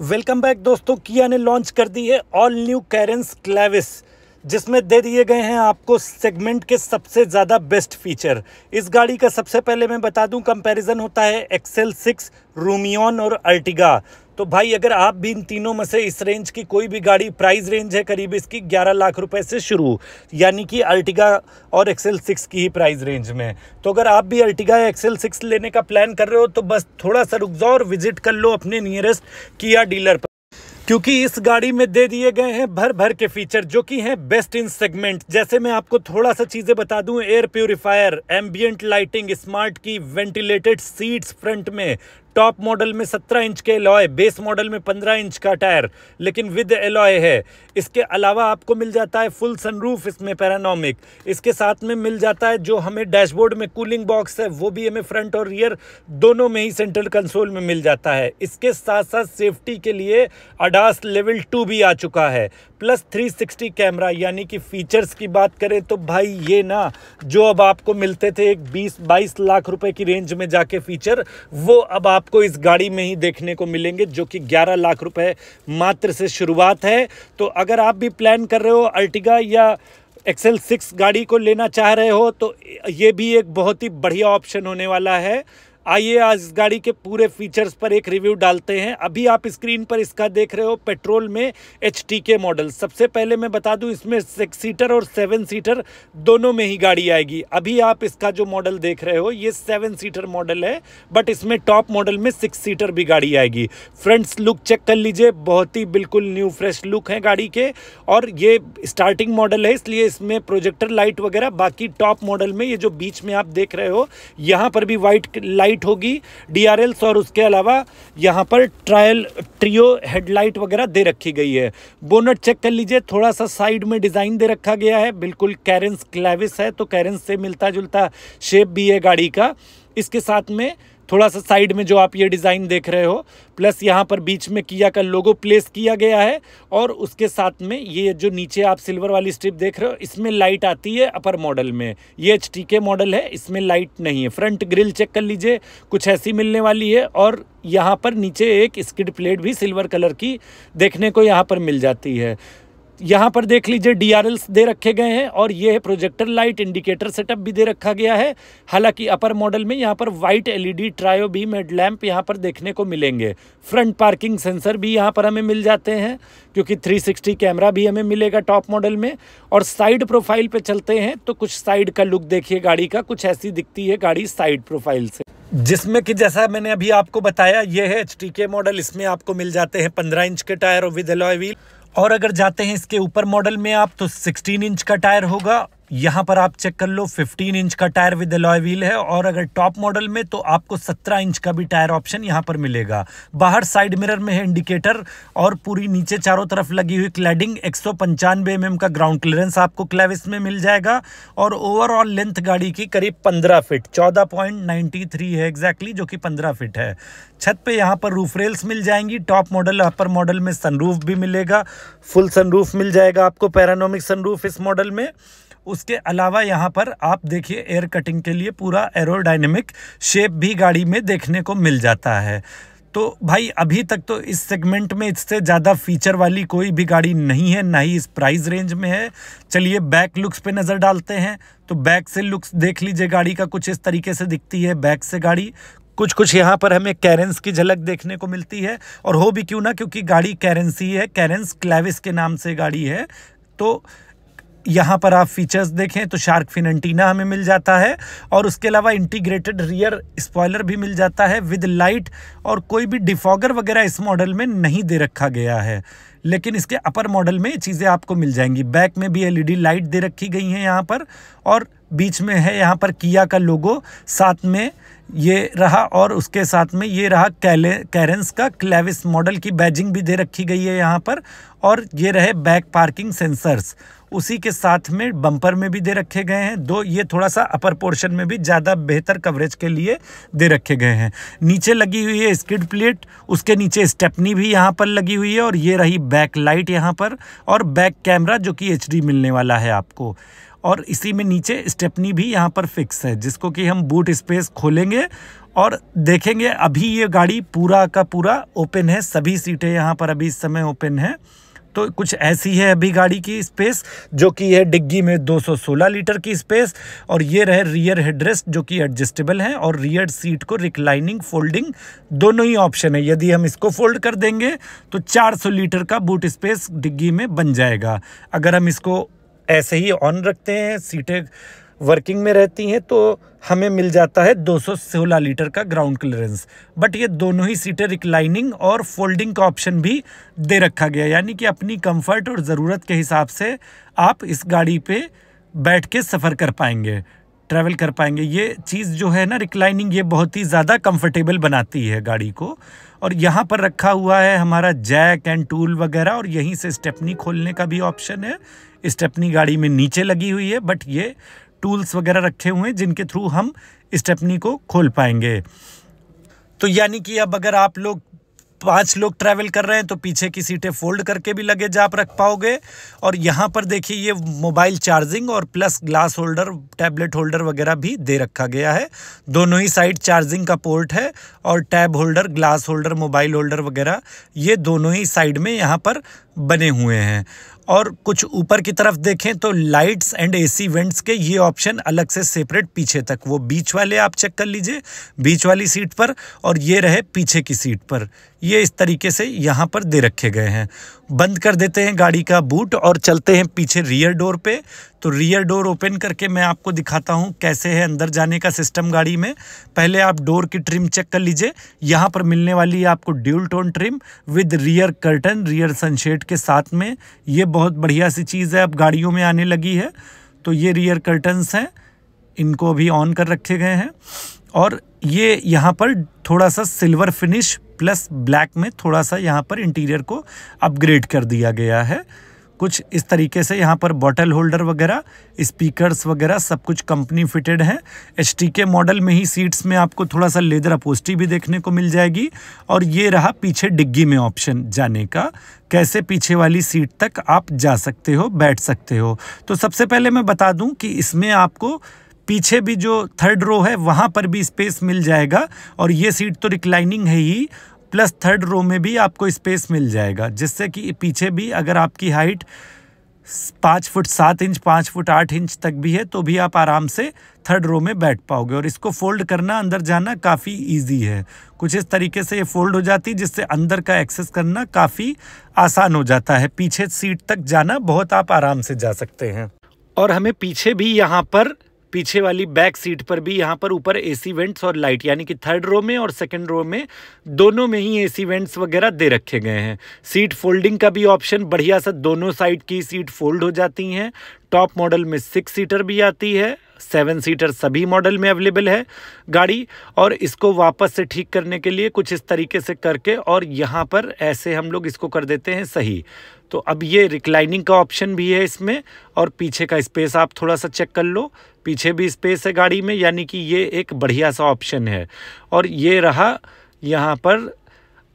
Welcome back दोस्तों। किया ने लॉन्च कर दी है ऑल न्यू कैरेंस क्लेविस, जिसमें दे दिए गए हैं आपको सेगमेंट के सबसे ज़्यादा बेस्ट फीचर। इस गाड़ी का सबसे पहले मैं बता दूं, कंपैरिजन होता है XL6, रूमियन और अर्टिगा। तो भाई अगर आप भी इन तीनों में से इस रेंज की कोई भी गाड़ी, प्राइस रेंज है करीब इसकी 11 लाख रुपए से शुरू, यानी कि अर्टिगा और XL6 की ही प्राइस रेंज में। तो अगर आप भी अर्टिगा या XL6 लेने का प्लान कर रहे हो तो बस थोड़ा सा रुक जाओ और विजिट कर लो अपने नियरेस्ट किया डीलर पर, क्योंकि इस गाड़ी में दे दिए गए हैं भर भर के फीचर जो कि हैं बेस्ट इन सेगमेंट। जैसे मैं आपको थोड़ा सा चीज़ें बता दूं, air purifier, ambient lighting, smart की, वेंटिलेटेड सीट्स फ्रंट में, टॉप मॉडल में 17 इंच के एलॉय, बेस मॉडल में 15 इंच का टायर लेकिन विद एलॉय है। इसके अलावा आपको मिल जाता है फुल सनरूफ इसमें पैरानोमिक। इसके साथ में मिल जाता है जो हमें डैशबोर्ड में कूलिंग बॉक्स है वो भी हमें फ्रंट और रियर दोनों में ही सेंट्रल कंसोल में मिल जाता है। इसके साथ साथ सेफ्टी के लिए ADAS लेवल 2 भी आ चुका है, प्लस 360 कैमरा। यानी कि फीचर्स की बात करें तो भाई ये ना, जो अब आपको मिलते थे एक 20-22 लाख रुपए की रेंज में जाके फीचर, वो अब आपको इस गाड़ी में ही देखने को मिलेंगे, जो कि 11 लाख रुपए मात्र से शुरुआत है। तो अगर आप भी प्लान कर रहे हो अर्टिगा या XL6 गाड़ी को लेना चाह रहे हो तो ये भी एक बहुत ही बढ़िया ऑप्शन होने वाला है। आइए आज इस गाड़ी के पूरे फीचर्स पर एक रिव्यू डालते हैं। अभी आप स्क्रीन पर इसका देख रहे हो पेट्रोल में HTK मॉडल। सबसे पहले मैं बता दूं, इसमें 6 सीटर और 7 सीटर दोनों में ही गाड़ी आएगी। अभी आप इसका जो मॉडल देख रहे हो ये 7 सीटर मॉडल है, बट इसमें टॉप मॉडल में 6 सीटर भी गाड़ी आएगी। फ्रंट्स लुक चेक कर लीजिए, बहुत ही बिल्कुल न्यू फ्रेश लुक है गाड़ी के। और ये स्टार्टिंग मॉडल है इसलिए इसमें प्रोजेक्टर लाइट वगैरह, बाकी टॉप मॉडल में ये जो बीच में आप देख रहे हो यहाँ पर भी वाइट लाइट होगी DRLs, और उसके अलावा यहां पर ट्रियो हेडलाइट वगैरह दे रखी गई है। बोनट चेक कर लीजिए, थोड़ा सा साइड में डिजाइन दे रखा गया है, बिल्कुल कैरेंस क्लेविस है तो कैरेंस से मिलता जुलता शेप भी है गाड़ी का। इसके साथ में थोड़ा सा साइड में जो आप ये डिज़ाइन देख रहे हो, प्लस यहाँ पर बीच में किया का लोगो प्लेस किया गया है। और उसके साथ में ये जो नीचे आप सिल्वर वाली स्ट्रिप देख रहे हो, इसमें लाइट आती है अपर मॉडल में। ये HTK मॉडल है, इसमें लाइट नहीं है। फ्रंट ग्रिल चेक कर लीजिए, कुछ ऐसी मिलने वाली है। और यहाँ पर नीचे एक स्किड प्लेट भी सिल्वर कलर की देखने को यहाँ पर मिल जाती है। यहाँ पर देख लीजिए DRLs दे रखे गए हैं, और ये है प्रोजेक्टर लाइट, इंडिकेटर सेटअप भी दे रखा गया है। हालांकि अपर मॉडल में यहाँ पर white LED trio beam headlamp यहाँ पर देखने को मिलेंगे। फ्रंट पार्किंग सेंसर भी यहाँ पर हमें मिल जाते हैं, क्योंकि 360 कैमरा भी हमें मिलेगा टॉप मॉडल में। और साइड प्रोफाइल पे चलते हैं तो कुछ साइड का लुक देखिए गाड़ी का, कुछ ऐसी दिखती है गाड़ी साइड प्रोफाइल से, जिसमें कि जैसा मैंने अभी आपको बताया ये है HTK मॉडल। इसमें आपको मिल जाते हैं 15 इंच के टायर और विद एलॉय व्हील। और अगर जाते हैं इसके ऊपर मॉडल में आप तो 16 इंच का टायर होगा। यहाँ पर आप चेक कर लो 15 इंच का टायर विद एलॉय व्हील है। और अगर टॉप मॉडल में तो आपको 17 इंच का भी टायर ऑप्शन यहाँ पर मिलेगा। बाहर साइड मिरर में है इंडिकेटर, और पूरी नीचे चारों तरफ लगी हुई क्लैडिंग। 195 mm का ग्राउंड क्लियरेंस आपको क्लेविस में मिल जाएगा। और ओवरऑल लेंथ गाड़ी की करीब 15 फीट 14.93 है एग्जैक्टली, जो कि 15 फीट है। छत पे यहाँ पर रूफ रेल्स मिल जाएंगी। टॉप मॉडल अपर मॉडल में सनरूफ भी मिलेगा, फुल सनरूफ मिल जाएगा आपको, पैरानोमिक सनरूफ इस मॉडल में। उसके अलावा यहाँ पर आप देखिए एयर कटिंग के लिए पूरा एरोडायनेमिक शेप भी गाड़ी में देखने को मिल जाता है। तो भाई अभी तक तो इस सेगमेंट में इससे ज़्यादा फीचर वाली कोई भी गाड़ी नहीं है, ना ही इस प्राइस रेंज में है। चलिए बैक लुक्स पे नज़र डालते हैं। तो बैक से लुक्स देख लीजिए गाड़ी का, कुछ इस तरीके से दिखती है बैक से गाड़ी। कुछ यहाँ पर हमें कैरेंस की झलक देखने को मिलती है, और हो भी क्यों ना, क्योंकि गाड़ी कैरेंस ही है, कैरेंस क्लेविस के नाम से गाड़ी है। तो यहाँ पर आप फीचर्स देखें तो शार्क फिन एंटीना हमें मिल जाता है, और उसके अलावा इंटीग्रेटेड रियर स्पॉइलर भी मिल जाता है विद लाइट। और कोई भी डिफॉगर वगैरह इस मॉडल में नहीं दे रखा गया है, लेकिन इसके अपर मॉडल में ये चीज़ें आपको मिल जाएंगी। बैक में भी LED लाइट दे रखी गई हैं यहाँ पर, और बीच में है यहाँ पर किया का लोगो, साथ में ये रहा, और उसके साथ में ये रहा कैरेंस का क्लेविस मॉडल की बैजिंग भी दे रखी गई है यहाँ पर। और ये रहे बैक पार्किंग सेंसर्स, उसी के साथ में बम्पर में भी दे रखे गए हैं दो। ये थोड़ा सा अपर पोर्शन में भी ज़्यादा बेहतर कवरेज के लिए दे रखे गए हैं। नीचे लगी हुई है स्किड प्लेट, उसके नीचे स्टेपनी भी यहाँ पर लगी हुई है, और ये रही बैक लाइट यहाँ पर, और बैक कैमरा जो कि HD मिलने वाला है आपको। और इसी में नीचे स्टेपनी भी यहाँ पर फिक्स है, जिसको कि हम बूट स्पेस खोलेंगे और देखेंगे। अभी ये गाड़ी पूरा का पूरा ओपन है, सभी सीटें यहाँ पर अभी इस समय ओपन है। तो कुछ ऐसी है अभी गाड़ी की स्पेस, जो कि है डिग्गी में 216 लीटर की स्पेस। और ये रहे रियर हेडरेस्ट जो कि एडजस्टेबल है, और रियर सीट को रिक्लाइनिंग फोल्डिंग दोनों ही ऑप्शन है। यदि हम इसको फोल्ड कर देंगे तो 400 लीटर का बूट स्पेस डिग्गी में बन जाएगा। अगर हम इसको ऐसे ही ऑन रखते हैं, सीटें वर्किंग में रहती हैं, तो हमें मिल जाता है 216 लीटर का ग्राउंड क्लियरेंस। बट ये दोनों ही सीटें रिक्लाइनिंग और फोल्डिंग का ऑप्शन भी दे रखा गया, यानी कि अपनी कंफर्ट और ज़रूरत के हिसाब से आप इस गाड़ी पे बैठ के सफ़र कर पाएंगे, ट्रैवल कर पाएंगे। ये चीज़ जो है ना रिक्लाइनिंग, ये बहुत ही ज़्यादा कंफर्टेबल बनाती है गाड़ी को। और यहाँ पर रखा हुआ है हमारा जैक एंड टूल वगैरह, और यहीं से स्टेपनी खोलने का भी ऑप्शन है। स्टेपनी गाड़ी में नीचे लगी हुई है, बट ये टूल्स वगैरह रखे हुए हैं जिनके थ्रू हम स्टेपनी को खोल पाएंगे। तो यानी कि अब अगर आप लोग 5 लोग ट्रैवल कर रहे हैं तो पीछे की सीटें फोल्ड करके भी लगेज आप रख पाओगे। और यहाँ पर देखिए ये मोबाइल चार्जिंग और plus glass holder, tablet holder वगैरह भी दे रखा गया है। दोनों ही साइड चार्जिंग का पोर्ट है, और tab holder, glass holder, mobile holder वगैरह ये दोनों ही साइड में यहाँ पर बने हुए हैं। और कुछ ऊपर की तरफ देखें तो लाइट्स एंड एसी वेंट्स के ये ऑप्शन अलग से सेपरेट पीछे तक, वो बीच वाले आप चेक कर लीजिए, बीच वाली सीट पर, और ये रहे पीछे की सीट पर, ये इस तरीके से यहाँ पर दे रखे गए हैं। बंद कर देते हैं गाड़ी का बूट और चलते हैं पीछे रियर डोर पे। तो रियर डोर ओपन करके मैं आपको दिखाता हूँ कैसे है अंदर जाने का सिस्टम गाड़ी में। पहले आप डोर की ट्रिम चेक कर लीजिए। यहाँ पर मिलने वाली है आपको dual tone trim with rear curtain, rear sunshade के साथ में। ये बहुत बढ़िया सी चीज़ है, अब गाड़ियों में आने लगी है। तो ये रियर कर्टन्स हैं, इनको अभी ऑन कर रखे गए हैं। और ये यहाँ पर थोड़ा सा सिल्वर फिनिश प्लस ब्लैक में थोड़ा सा यहाँ पर इंटीरियर को अपग्रेड कर दिया गया है। कुछ इस तरीके से यहाँ पर बॉटल होल्डर वगैरह, स्पीकर्स वगैरह सब कुछ कंपनी फिटेड है। एचटीके मॉडल में ही सीट्स में आपको थोड़ा सा लेदर अपोस्ट्री भी देखने को मिल जाएगी। और ये रहा पीछे डिग्गी में ऑप्शन जाने का, कैसे पीछे वाली सीट तक आप जा सकते हो, बैठ सकते हो। तो सबसे पहले मैं बता दूं कि इसमें आपको पीछे भी जो थर्ड रो है वहाँ पर भी स्पेस मिल जाएगा। और ये सीट तो रिक्लाइनिंग है ही, प्लस थर्ड रो में भी आपको स्पेस मिल जाएगा, जिससे कि पीछे भी अगर आपकी height 5 foot 7 inch 5 foot 8 inch तक भी है तो भी आप आराम से थर्ड रो में बैठ पाओगे। और इसको फोल्ड करना, अंदर जाना काफ़ी इजी है। कुछ इस तरीके से ये फोल्ड हो जाती है, जिससे अंदर का एक्सेस करना काफ़ी आसान हो जाता है। पीछे सीट तक जाना बहुत आप आराम से जा सकते हैं। और हमें पीछे भी यहाँ पर, पीछे वाली बैक सीट पर भी यहाँ पर ऊपर एसी वेंट्स और लाइट, यानी कि थर्ड रो में और सेकंड रो में दोनों में ही एसी वेंट्स वगैरह दे रखे गए हैं। सीट फोल्डिंग का भी ऑप्शन बढ़िया सा, दोनों साइड की सीट फोल्ड हो जाती हैं। टॉप मॉडल में 6 सीटर भी आती है, 7 सीटर सभी मॉडल में अवेलेबल है गाड़ी। और इसको वापस से ठीक करने के लिए कुछ इस तरीके से करके, और यहाँ पर ऐसे हम लोग इसको कर देते हैं सही। तो अब ये रिक्लाइनिंग का ऑप्शन भी है इसमें। और पीछे का स्पेस आप थोड़ा सा चेक कर लो, पीछे भी स्पेस है गाड़ी में, यानी कि ये एक बढ़िया सा ऑप्शन है। और ये रहा यहाँ पर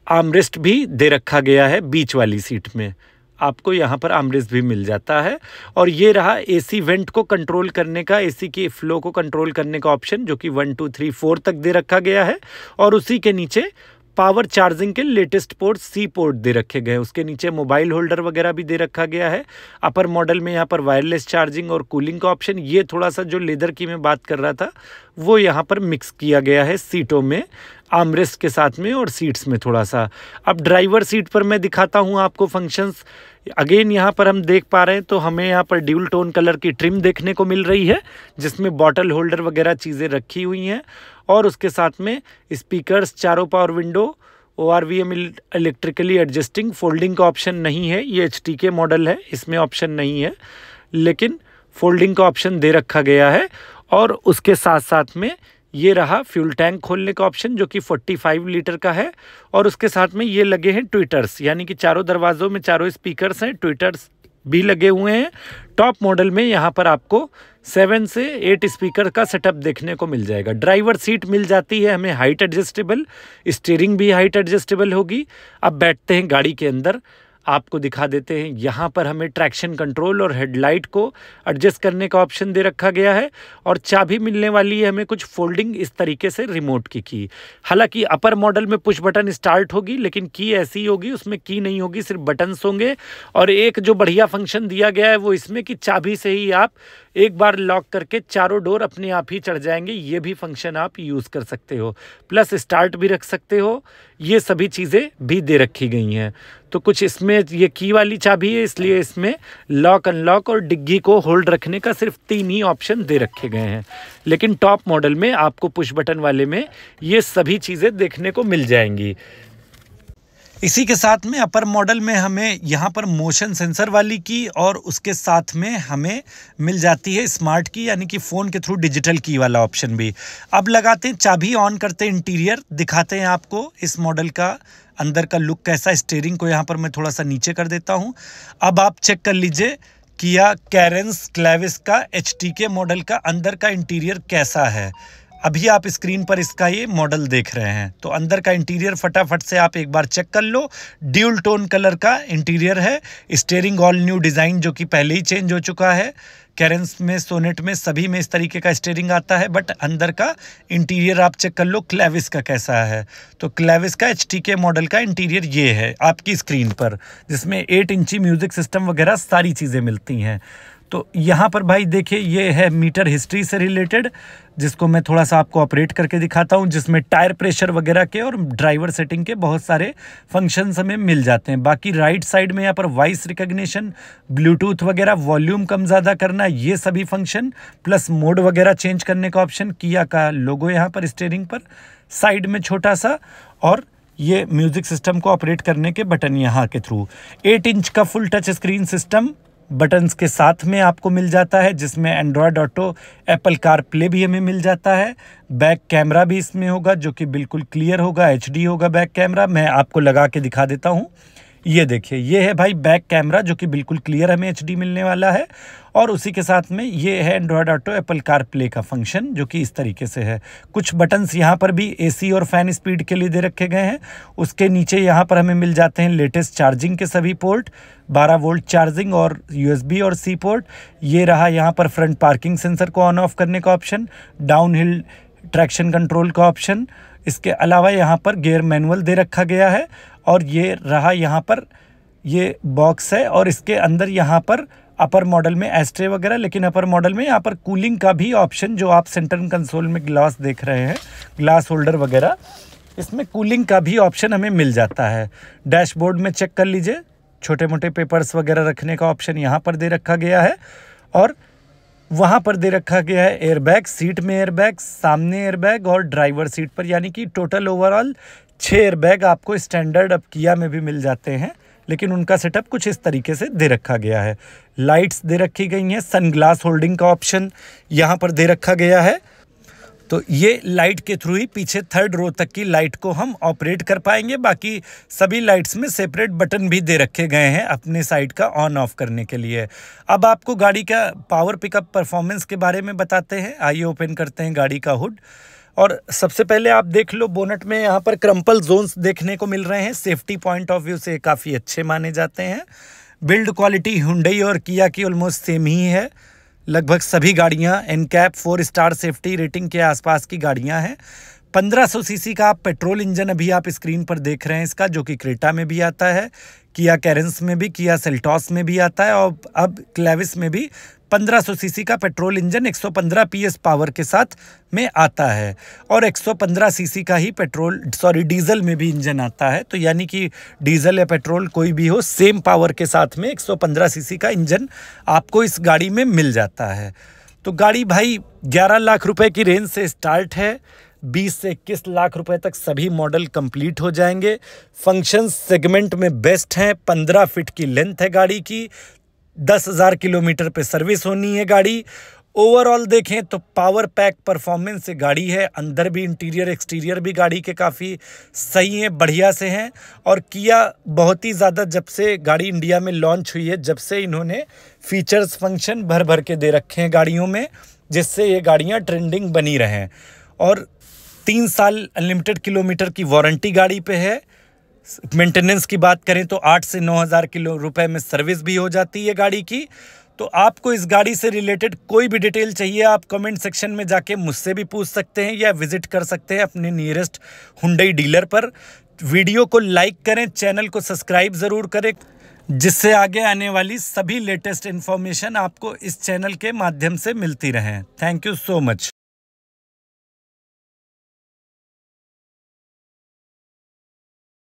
आर्मरेस्ट भी दे रखा गया है, बीच वाली सीट में आपको यहाँ पर आर्मरेस्ट भी मिल जाता है। और ये रहा एसी वेंट को कंट्रोल करने का, एसी की फ्लो को कंट्रोल करने का ऑप्शन, जो कि 1 2 3 4 तक दे रखा गया है। और उसी के नीचे पावर चार्जिंग के लेटेस्ट पोर्ट, सी पोर्ट दे रखे गए हैं। उसके नीचे मोबाइल होल्डर वगैरह भी दे रखा गया है। अपर मॉडल में यहाँ पर वायरलेस चार्जिंग और कूलिंग का ऑप्शन, ये थोड़ा सा जो लेदर की मैं बात कर रहा था वो यहाँ पर मिक्स किया गया है सीटों में, आर्मरेस्ट के साथ में और सीट्स में थोड़ा सा। अब ड्राइवर सीट पर मैं दिखाता हूँ आपको फंक्शंस। अगेन यहाँ पर हम देख पा रहे हैं तो हमें यहाँ पर ड्यूल टोन कलर की ट्रिम देखने को मिल रही है, जिसमें बॉटल होल्डर वगैरह चीज़ें रखी हुई हैं। और उसके साथ में स्पीकर्स, चारों power window, ORVM electrically adjusting, folding का ऑप्शन नहीं है। ये HTK मॉडल है, इसमें ऑप्शन नहीं है, लेकिन फोल्डिंग का ऑप्शन दे रखा गया है। और उसके साथ साथ में ये रहा फ्यूल टैंक खोलने का ऑप्शन, जो कि 45 लीटर का है। और उसके साथ में ये लगे हैं ट्विटर्स, यानी कि चारों दरवाज़ों में चारों स्पीकर्स हैं, ट्विटर्स भी लगे हुए हैं। टॉप मॉडल में यहाँ पर आपको 7 से 8 स्पीकर का सेटअप देखने को मिल जाएगा। ड्राइवर सीट मिल जाती है हमें हाइट एडजस्टेबल, स्टीयरिंग भी हाइट एडजस्टेबल होगी। अब बैठते हैं गाड़ी के अंदर। आपको दिखा देते हैं। यहाँ पर हमें ट्रैक्शन कंट्रोल और हेडलाइट को एडजस्ट करने का ऑप्शन दे रखा गया है और चाबी मिलने वाली है हमें कुछ फोल्डिंग इस तरीके से रिमोट की। हालांकि अपर मॉडल में पुश बटन स्टार्ट होगी, लेकिन की ऐसी होगी, उसमें की नहीं होगी, सिर्फ बटन्स होंगे। और एक जो बढ़िया फंक्शन दिया गया है वो इसमें कि चाबी से ही आप एक बार लॉक करके चारों डोर अपने आप ही चढ़ जाएंगे। ये भी फंक्शन आप यूज़ कर सकते हो, प्लस स्टार्ट भी रख सकते हो। ये सभी चीज़ें भी दे रखी गई हैं। तो कुछ इसमें ये की वाली चाबी है, इसलिए इसमें लॉक अनलॉक और डिग्गी को होल्ड रखने का सिर्फ 3 ही ऑप्शन दे रखे गए हैं। लेकिन टॉप मॉडल में आपको पुश बटन वाले में ये सभी चीज़ें देखने को मिल जाएंगी। इसी के साथ में अपर मॉडल में हमें यहाँ पर मोशन सेंसर वाली की और उसके साथ में हमें मिल जाती है स्मार्ट की, यानी कि फ़ोन के थ्रू डिजिटल की वाला ऑप्शन भी। अब लगाते हैं चाबी, ऑन करते हैं, इंटीरियर दिखाते हैं आपको इस मॉडल का अंदर का लुक कैसा। स्टीयरिंग को यहाँ पर मैं थोड़ा सा नीचे कर देता हूँ। अब आप चेक कर लीजिए किया कैरेंस क्लेविस का HTK मॉडल का अंदर का इंटीरियर कैसा है। अभी आप स्क्रीन पर इसका ये मॉडल देख रहे हैं, तो अंदर का इंटीरियर फटाफट से आप एक बार चेक कर लो। ड्यूल टोन कलर का इंटीरियर है। स्टीयरिंग ऑल न्यू डिज़ाइन जो कि पहले ही चेंज हो चुका है। कैरेंस में, सोनेट में, सभी में इस तरीके का स्टीयरिंग आता है, बट अंदर का इंटीरियर आप चेक कर लो क्लेविस का कैसा है। तो क्लेविस का HTK मॉडल का इंटीरियर ये है आपकी स्क्रीन पर, जिसमें 8 इंची म्यूज़िक सिस्टम वगैरह सारी चीज़ें मिलती हैं। तो यहाँ पर भाई देखिए ये है मीटर हिस्ट्री से रिलेटेड, जिसको मैं थोड़ा सा आपको ऑपरेट करके दिखाता हूँ, जिसमें टायर प्रेशर वगैरह के और ड्राइवर सेटिंग के बहुत सारे फंक्शंस हमें मिल जाते हैं। बाकी राइट साइड में यहाँ पर वॉइस रिकग्निशन, ब्लूटूथ वगैरह, वॉल्यूम कम ज़्यादा करना, ये सभी फंक्शन, प्लस मोड वगैरह चेंज करने का ऑप्शन, किया का लोगो यहाँ पर स्टीयरिंग पर साइड में छोटा सा, और ये म्यूज़िक सिस्टम को ऑपरेट करने के बटन यहाँ के थ्रू। 8 इंच का full touch screen system buttons के साथ में आपको मिल जाता है, जिसमें Android auto, Apple car play भी हमें मिल जाता है। बैक कैमरा भी इसमें होगा जो कि बिल्कुल क्लियर होगा, HD होगा बैक कैमरा। मैं आपको लगा के दिखा देता हूँ। ये देखिए, ये है भाई बैक कैमरा जो कि बिल्कुल क्लियर हमें HD मिलने वाला है। और उसी के साथ में ये है Android auto, Apple car play का फंक्शन जो कि इस तरीके से है। कुछ बटन्स यहाँ पर भी AC और फैन स्पीड के लिए दे रखे गए हैं। उसके नीचे यहाँ पर हमें मिल जाते हैं लेटेस्ट चार्जिंग के सभी पोर्ट, 12 वोल्ट चार्जिंग और USB और C पोर्ट। ये रहा यहाँ पर फ्रंट पार्किंग सेंसर को ऑन ऑफ करने का option, down hill traction control का ऑप्शन। इसके अलावा यहाँ पर गियर मैनुअल दे रखा गया है। और ये रहा यहाँ पर ये बॉक्स है, और इसके अंदर यहाँ पर अपर मॉडल में एस्ट्रे वगैरह, लेकिन अपर मॉडल में यहाँ पर कूलिंग का भी ऑप्शन, जो आप सेंटर कंसोल में ग्लास देख रहे हैं, ग्लास होल्डर वगैरह, इसमें कूलिंग का भी ऑप्शन हमें मिल जाता है। डैशबोर्ड में चेक कर लीजिए, छोटे मोटे पेपर्स वगैरह रखने का ऑप्शन यहाँ पर दे रखा गया है। और वहाँ पर दे रखा गया है एयरबैग, सीट में एयरबैग, सामने एयरबैग और ड्राइवर सीट पर, यानी कि टोटल ओवरऑल 6 एयरबैग आपको स्टैंडर्ड अब किया में भी मिल जाते हैं, लेकिन उनका सेटअप कुछ इस तरीके से दे रखा गया है। लाइट्स दे रखी गई हैं, सनग्लास होल्डिंग का ऑप्शन यहाँ पर दे रखा गया है। तो ये लाइट के थ्रू ही पीछे 3rd रो तक की लाइट को हम ऑपरेट कर पाएंगे। बाकी सभी लाइट्स में सेपरेट बटन भी दे रखे गए हैं अपने साइड का ऑन ऑफ करने के लिए। अब आपको गाड़ी का पावर पिकअप परफॉर्मेंस के बारे में बताते हैं। आइए ओपन करते हैं गाड़ी का हुड, और सबसे पहले आप देख लो बोनट में यहाँ पर क्रम्पल जोन्स देखने को मिल रहे हैं। सेफ्टी पॉइंट ऑफ व्यू से काफ़ी अच्छे माने जाते हैं। बिल्ड क्वालिटी हुंडई और किया की ऑलमोस्ट सेम ही है। लगभग सभी गाड़ियाँ एनकैप 4 स्टार सेफ्टी रेटिंग के आसपास की गाड़ियाँ हैं। 1500 सीसी का पेट्रोल इंजन अभी आप स्क्रीन पर देख रहे हैं इसका, जो कि क्रेटा में भी आता है, किया कैरेंस में भी, किया सेल्टॉस में भी आता है, और अब क्लेविस में भी 1500 सीसी का पेट्रोल इंजन 115 PS पावर के साथ में आता है। और 115 सीसी का ही डीजल में भी इंजन आता है। तो यानी कि डीजल या पेट्रोल कोई भी हो, सेम पावर के साथ में 115 सीसी का इंजन आपको इस गाड़ी में मिल जाता है। तो गाड़ी भाई 11 लाख रुपए की रेंज से स्टार्ट है। 20 से 21 लाख रुपए तक सभी मॉडल कंप्लीट हो जाएंगे। फंक्शंस सेगमेंट में बेस्ट हैं। 15 फीट की लेंथ है गाड़ी की। 10,000 किलोमीटर पे सर्विस होनी है गाड़ी। ओवरऑल देखें तो पावर पैक परफॉर्मेंस से गाड़ी है। अंदर भी इंटीरियर एक्सटीरियर भी गाड़ी के काफ़ी सही हैं, बढ़िया से हैं। और किया बहुत ही ज़्यादा, जब से गाड़ी इंडिया में लॉन्च हुई है, जब से इन्होंने फीचर्स फंक्शन भर भर के दे रखे हैं गाड़ियों में, जिससे ये गाड़ियाँ ट्रेंडिंग बनी रहें। और 3 साल अनलिमिटेड किलोमीटर की वारंटी गाड़ी पे है। मेंटेनेंस की बात करें तो 8 से 9,000 रुपए में सर्विस भी हो जाती है गाड़ी की। तो आपको इस गाड़ी से रिलेटेड कोई भी डिटेल चाहिए, आप कमेंट सेक्शन में जाके मुझसे भी पूछ सकते हैं या विजिट कर सकते हैं अपने नियरेस्ट हुंडई डीलर पर। वीडियो को लाइक करें, चैनल को सब्सक्राइब ज़रूर करें, जिससे आगे आने वाली सभी लेटेस्ट इन्फॉर्मेशन आपको इस चैनल के माध्यम से मिलती रहे। Thank you so much.